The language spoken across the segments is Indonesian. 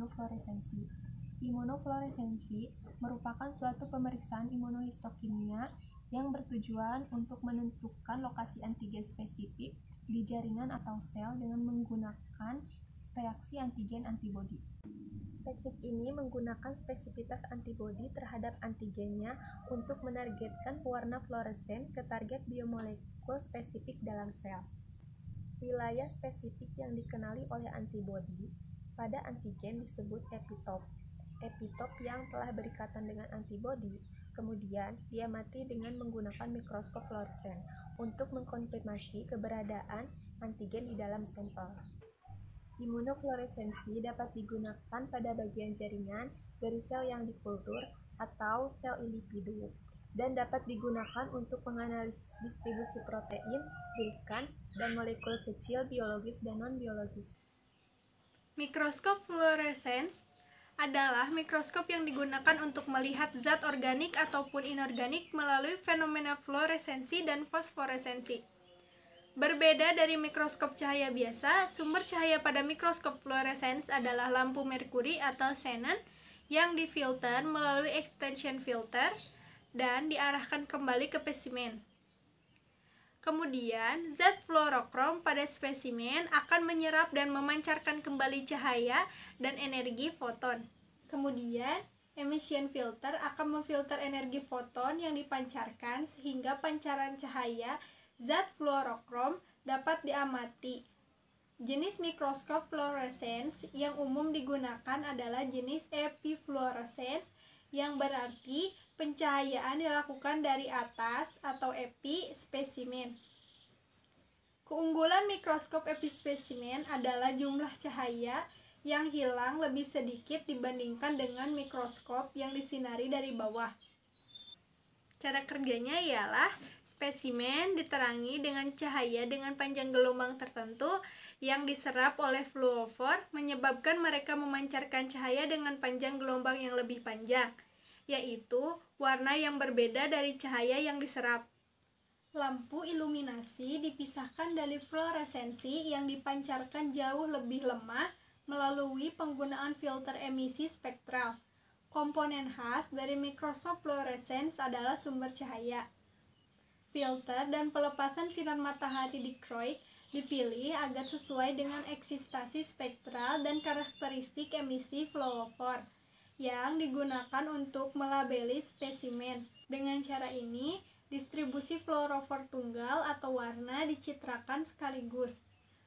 imunofluoresensi. Imunofluoresensi merupakan suatu pemeriksaan imunohistokimia yang bertujuan untuk menentukan lokasi antigen spesifik di jaringan atau sel dengan menggunakan reaksi antigen-antibodi. Teknik ini menggunakan spesifitas antibodi terhadap antigennya untuk menargetkan pewarna fluoresen ke target biomolekul spesifik dalam sel. Wilayah spesifik yang dikenali oleh antibodi pada antigen disebut epitop. Epitop yang telah berikatan dengan antibodi, kemudian diamati dengan menggunakan mikroskop fluoresen untuk mengkonfirmasi keberadaan antigen di dalam sampel. Imunofluoresensi dapat digunakan pada bagian jaringan dari sel yang dikultur atau sel individu dan dapat digunakan untuk menganalisis distribusi protein, glikans, dan molekul kecil biologis dan non-biologis. Mikroskop fluoresens adalah mikroskop yang digunakan untuk melihat zat organik ataupun inorganik melalui fenomena fluoresensi dan fosforesensi. Berbeda dari mikroskop cahaya biasa, sumber cahaya pada mikroskop fluoresens adalah lampu merkuri atau xenon yang difilter melalui extension filter dan diarahkan kembali ke spesimen. Kemudian, zat fluorokrom pada spesimen akan menyerap dan memancarkan kembali cahaya dan energi foton. Kemudian, emission filter akan memfilter energi foton yang dipancarkan sehingga pancaran cahaya zat fluorokrom dapat diamati. Jenis mikroskop fluoresens yang umum digunakan adalah jenis epifluoresens, yang berarti pencahayaan dilakukan dari atas atau epi spesimen. Keunggulan mikroskop epispesimen adalah jumlah cahaya yang hilang lebih sedikit dibandingkan dengan mikroskop yang disinari dari bawah. Cara kerjanya ialah spesimen diterangi dengan cahaya dengan panjang gelombang tertentu yang diserap oleh fluofor, menyebabkan mereka memancarkan cahaya dengan panjang gelombang yang lebih panjang, yaitu warna yang berbeda dari cahaya yang diserap. Lampu iluminasi dipisahkan dari fluoresensi yang dipancarkan jauh lebih lemah melalui penggunaan filter emisi spektral. Komponen khas dari mikroskop fluoresens adalah sumber cahaya. Filter dan pelepasan sinar matahari dikroik dipilih agar sesuai dengan eksitasi spektral dan karakteristik emisi fluofor yang digunakan untuk melabeli spesimen. Dengan cara ini, distribusi fluorofor tunggal atau warna dicitrakan sekaligus.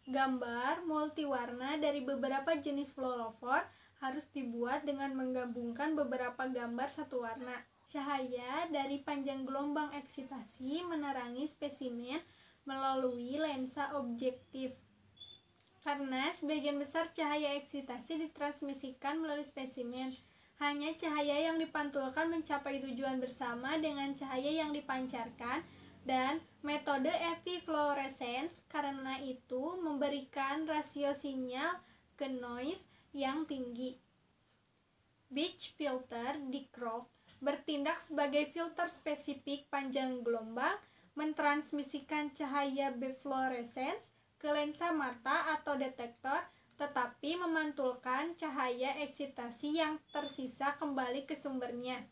Gambar multiwarna dari beberapa jenis fluorofor harus dibuat dengan menggabungkan beberapa gambar satu warna. Cahaya dari panjang gelombang eksitasi menerangi spesimen melalui lensa objektif. Karena sebagian besar cahaya eksitasi ditransmisikan melalui spesimen, hanya cahaya yang dipantulkan mencapai tujuan bersama dengan cahaya yang dipancarkan, dan metode epifluoresens karena itu memberikan rasio sinyal ke noise yang tinggi. Beach filter dikrok bertindak sebagai filter spesifik panjang gelombang, mentransmisikan cahaya befluoresens ke lensa mata atau detektor, tetapi memantulkan cahaya eksitasi yang tersisa kembali ke sumbernya.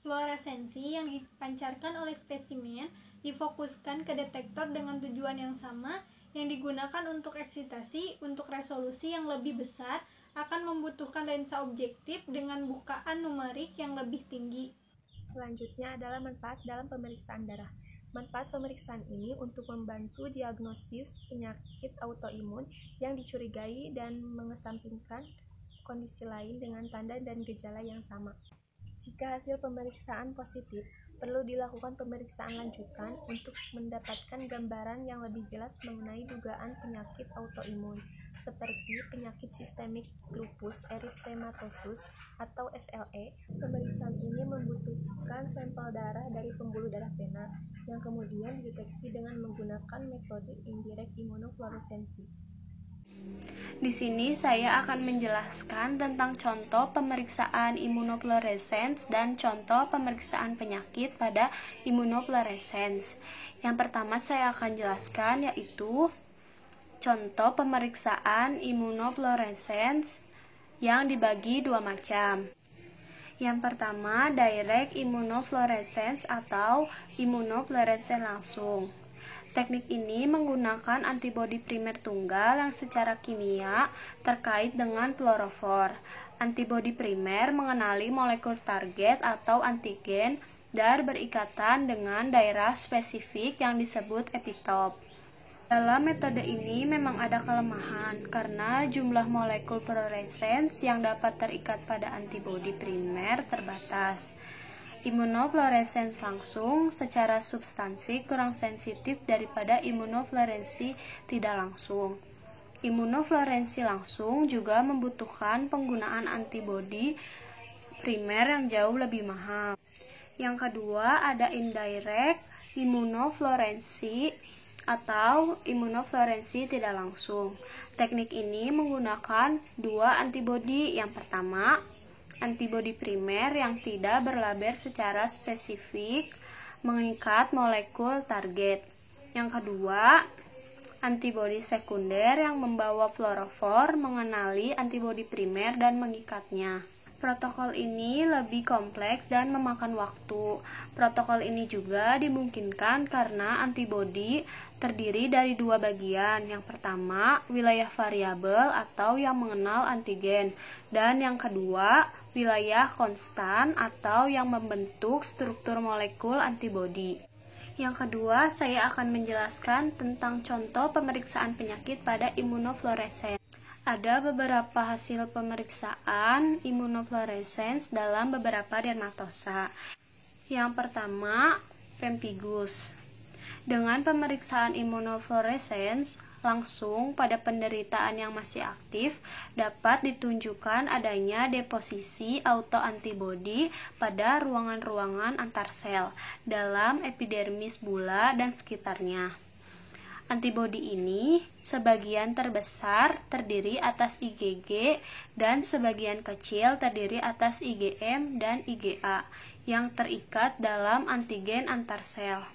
Fluoresensi yang dipancarkan oleh spesimen difokuskan ke detektor dengan tujuan yang sama, yang digunakan untuk eksitasi. Untuk resolusi yang lebih besar akan membutuhkan lensa objektif dengan bukaan numerik yang lebih tinggi. Selanjutnya adalah manfaat dalam pemeriksaan darah. Manfaat pemeriksaan ini untuk membantu diagnosis penyakit autoimun yang dicurigai dan mengesampingkan kondisi lain dengan tanda dan gejala yang sama. Jika hasil pemeriksaan positif, perlu dilakukan pemeriksaan lanjutan untuk mendapatkan gambaran yang lebih jelas mengenai dugaan penyakit autoimun, seperti penyakit sistemik lupus erythematosus atau SLE. Pemeriksaan ini membutuhkan sampel darah dari pembuluh darah vena, yang kemudian dideteksi dengan menggunakan metode indirect immunofluorescensi. Di sini saya akan menjelaskan tentang contoh pemeriksaan imunofluoresens dan contoh pemeriksaan penyakit pada imunofluoresens. Yang pertama saya akan jelaskan yaitu contoh pemeriksaan imunofluoresens yang dibagi dua macam. Yang pertama, direct immunofluorescence atau imunofluorescence langsung. Teknik ini menggunakan antibodi primer tunggal yang secara kimia terkait dengan fluorofor. Antibodi primer mengenali molekul target atau antigen dan berikatan dengan daerah spesifik yang disebut epitop. Dalam metode ini memang ada kelemahan karena jumlah molekul fluorescens yang dapat terikat pada antibodi primer terbatas. Imunofluorescence langsung secara substansi kurang sensitif daripada imunofluorensi tidak langsung. Imunofluorensi langsung juga membutuhkan penggunaan antibodi primer yang jauh lebih mahal. Yang kedua ada indirect imunofluorensi atau imunofluorensi tidak langsung. Teknik ini menggunakan dua antibodi. Yang pertama, antibodi primer yang tidak berlaber secara spesifik mengikat molekul target. Yang kedua, antibodi sekunder yang membawa fluorofor mengenali antibodi primer dan mengikatnya. Protokol ini lebih kompleks dan memakan waktu. Protokol ini juga dimungkinkan karena antibodi terdiri dari dua bagian. Yang pertama, wilayah variabel atau yang mengenal antigen, dan yang kedua, wilayah konstan atau yang membentuk struktur molekul antibodi. Yang kedua, saya akan menjelaskan tentang contoh pemeriksaan penyakit pada imunofluorescence. Ada beberapa hasil pemeriksaan imunofluorescence dalam beberapa dermatosa. Yang pertama, pemphigus. Dengan pemeriksaan imunofluorescence langsung pada penderitaan yang masih aktif, dapat ditunjukkan adanya deposisi autoantibodi pada ruangan-ruangan antar sel dalam epidermis bula dan sekitarnya. Antibodi ini sebagian terbesar terdiri atas IgG dan sebagian kecil terdiri atas IgM dan IgA yang terikat dalam antigen antar sel.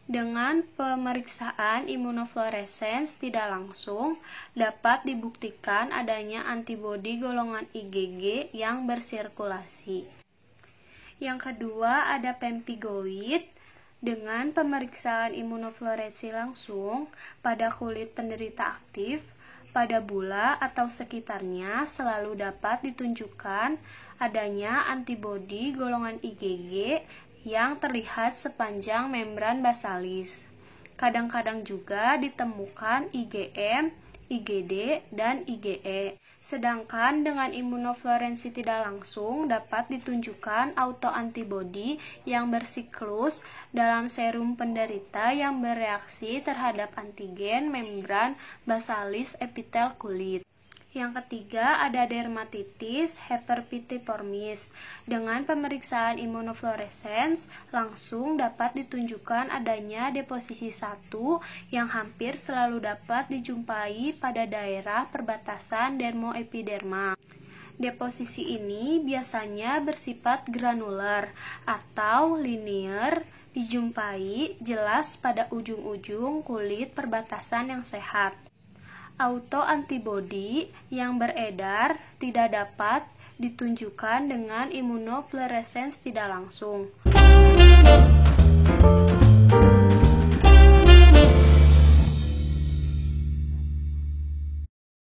Dengan pemeriksaan imunofluorescence tidak langsung, dapat dibuktikan adanya antibodi golongan IgG yang bersirkulasi. Yang kedua ada pemphigoid. Dengan pemeriksaan imunofluorescence langsung pada kulit penderita aktif, pada bula atau sekitarnya selalu dapat ditunjukkan adanya antibodi golongan IgG yang terlihat sepanjang membran basalis. Kadang-kadang juga ditemukan IgM, IgD, dan IgE. Sedangkan dengan imunofluorensi tidak langsung dapat ditunjukkan autoantibodi yang bersiklus dalam serum penderita yang bereaksi terhadap antigen membran basalis epitel kulit. Yang ketiga ada dermatitis herpetiformis. Dengan pemeriksaan imunofluorescence langsung dapat ditunjukkan adanya deposisi 1 yang hampir selalu dapat dijumpai pada daerah perbatasan dermoepiderma. Deposisi ini biasanya bersifat granular atau linear, dijumpai jelas pada ujung-ujung kulit perbatasan yang sehat. Autoantibodi yang beredar tidak dapat ditunjukkan dengan imunofluorescence tidak langsung.